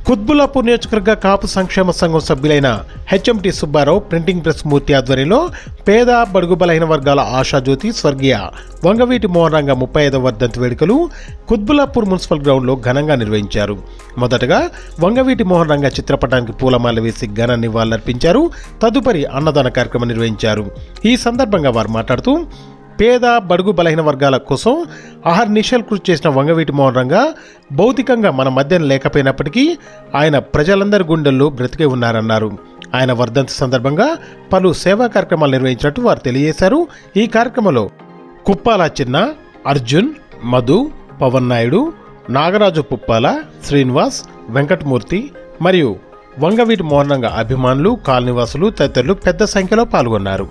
కుత్బుల్లాపూర్ నియోజకవర్గ కాపు సంక్షేమ సంఘం సభ్యులైన హెచ్ఎంటి సుబ్బారావు ప్రింటింగ్ ప్రెస్ మూర్తి ఆధ్వర్యంలో పేద బడుగు బలహీన వర్గాల ఆశాజ్యోతి స్వర్గీయ వంగవీటి మోహన్ రంగ 35వ వర్ధంతి వేడుకలు కుత్బుల్లాపూర్ మున్సిపల్ గ్రౌండ్లో ఘనంగా నిర్వహించారు. మొదటగా వంగవీటి మోహన్ రంగ చిత్రపటానికి పూలమాల వేసి ఘన నివాళులర్పించారు. తదుపరి అన్నదాన కార్యక్రమం నిర్వహించారు. ఈ సందర్భంగా వారు మాట్లాడుతూ పేద బడుగు బలహీన వర్గాల కోసం అహర్నిశలు కృషి చేసిన వంగవీటి మోహన్ రంగ భౌతికంగా మన మధ్యన లేకపోయినప్పటికీ ఆయన ప్రజలందరి గుండెల్లో బ్రతికే ఉన్నారన్నారు. ఆయన వర్ధంతి సందర్భంగా పలు సేవా కార్యక్రమాలు నిర్వహించినట్టు వారు తెలియజేశారు. ఈ కార్యక్రమంలో కుప్పాల చిన్న, అర్జున్, మధు, పవన్ నాయుడు, నాగరాజు పుప్పాల, శ్రీనివాస్, వెంకటమూర్తి మరియు వంగవీటి మోహన్ రంగ అభిమానులు, కాలనీవాసులు తదితరులు పెద్ద సంఖ్యలో పాల్గొన్నారు.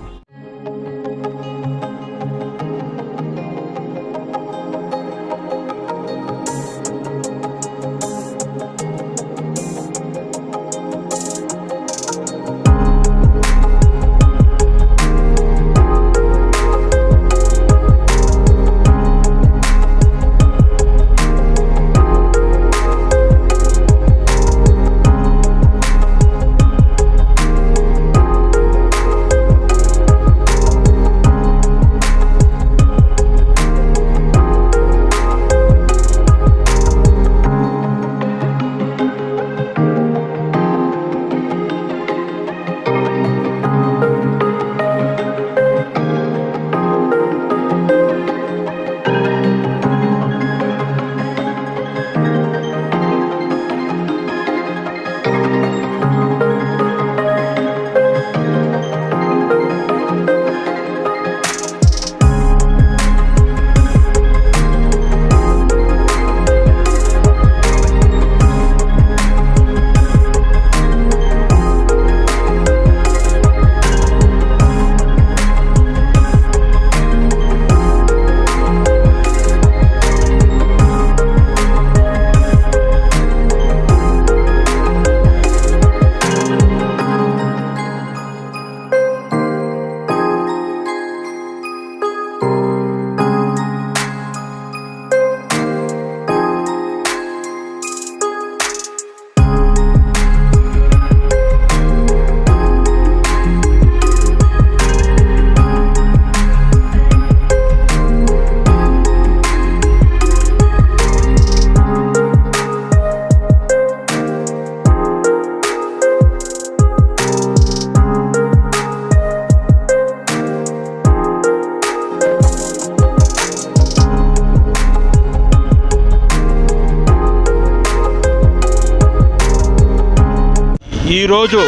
ఈరోజు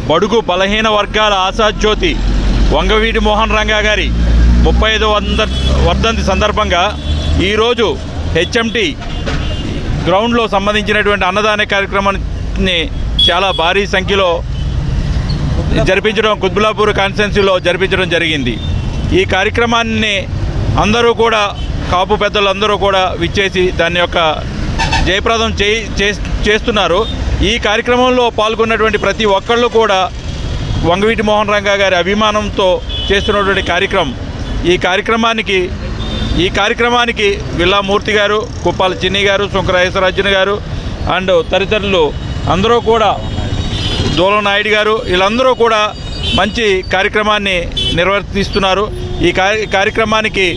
బడుగు బలహీన వర్గాల ఆశాజ్యోతి వంగవీటి మోహన్ రంగ గారి 35వ వర్ధంతి సందర్భంగా ఈరోజు హెచ్ఎంటి గ్రౌండ్లో సంబంధించినటువంటి అన్నదాన కార్యక్రమాన్ని చాలా భారీ సంఖ్యలో జరిపించడం, కుత్బుల్లాపూర్ కాన్స్టిట్యున్సీలో జరిపించడం జరిగింది. ఈ కార్యక్రమాన్ని అందరూ కూడా కాపు పెద్దలు అందరూ కూడా విచ్చేసి దాని యొక్క జయప్రదం చేస్తున్నారు. ఈ కార్యక్రమంలో పాల్గొన్నటువంటి ప్రతి ఒక్కళ్ళు కూడా వంగవీటి మోహన్ రంగ గారి అభిమానంతో చేస్తున్నటువంటి కార్యక్రమం. ఈ కార్యక్రమానికి విల్లా మూర్తి గారు, కుప్పాల చిన్ని గారు, సుంకరాజరాజన్ గారు అండ్ తదితరులు అందరూ కూడా, దూలం నాయుడు గారు, వీళ్ళందరూ కూడా మంచి కార్యక్రమాన్ని నిర్వర్తిస్తున్నారు. ఈ కార్యక్రమానికి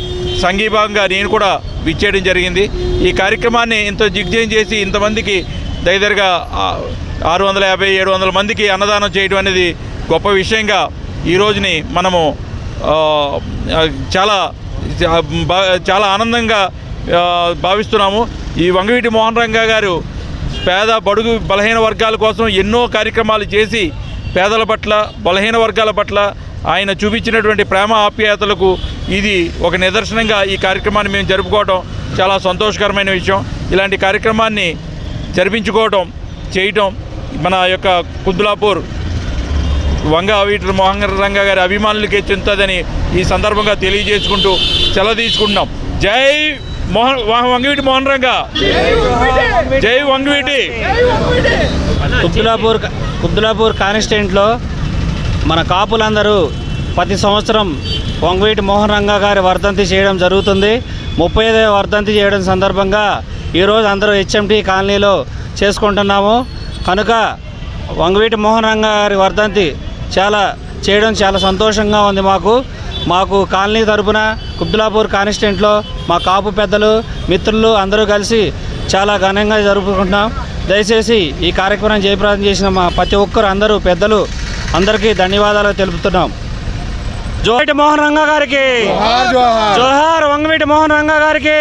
సంఘీభాగంగా నేను కూడా విచ్చేయడం జరిగింది. ఈ కార్యక్రమాన్ని ఇంత దిగ్విజయం చేసి ఇంతమందికి దగ్గరగా 650-700 మందికి అన్నదానం చేయడం అనేది గొప్ప విషయంగా ఈ రోజుని మనము చాలా ఆనందంగా భావిస్తున్నాము. ఈ వంగవీటి మోహన్ రంగ గారు పేద బడుగు బలహీన వర్గాల కోసం ఎన్నో కార్యక్రమాలు చేసి పేదల పట్ల, బలహీన వర్గాల పట్ల ఆయన చూపించినటువంటి ప్రేమ ఆప్యాయతలకు ఇది ఒక నిదర్శనంగా ఈ కార్యక్రమాన్ని మేము జరుపుకోవడం చాలా సంతోషకరమైన విషయం. ఇలాంటి కార్యక్రమాన్ని చేయటం మన యొక్క కుత్బుల్లాపూర్ వంగవీటి మోహన్ రంగ గారి అభిమానులకే చెందుతుందని ఈ సందర్భంగా తెలియజేసుకుంటూ సెలవు తీసుకుంటున్నాం. జై వంగవీటి మోహన్ రంగ, జై వంగవీటి. కుత్బుల్లాపూర్ కాన్స్టిట్యూయెంట్లో మన కాపులందరూ ప్రతి సంవత్సరం వంగవీటి మోహన్ రంగ గారి వర్ధంతి చేయడం జరుగుతుంది. 35వ వర్ధంతి చేయడం సందర్భంగా ఈరోజు అందరూ హెచ్ఎంటి కాలనీలో చేసుకుంటున్నాము. కనుక వంగవీటి మోహన్ రంగా గారి వర్ధంతి చేయడం చాలా సంతోషంగా ఉంది. మాకు కాలనీ తరపున కుబ్దులాపూర్ కాన్స్టిట్యూయెంట్లో మా కాపు పెద్దలు మిత్రులు అందరూ కలిసి చాలా ఘనంగా జరుపుకుంటున్నాం. దయచేసి ఈ కార్యక్రమం జయప్రదం చేసిన మా ప్రతి ఒక్కరు అందరూ పెద్దలు అందరికీ ధన్యవాదాలు తెలుపుతున్నాం. జోహార్ మోహన్ రంగా గారికి, జోహార్ వంగవీటి మోహన్ రంగా గారికి.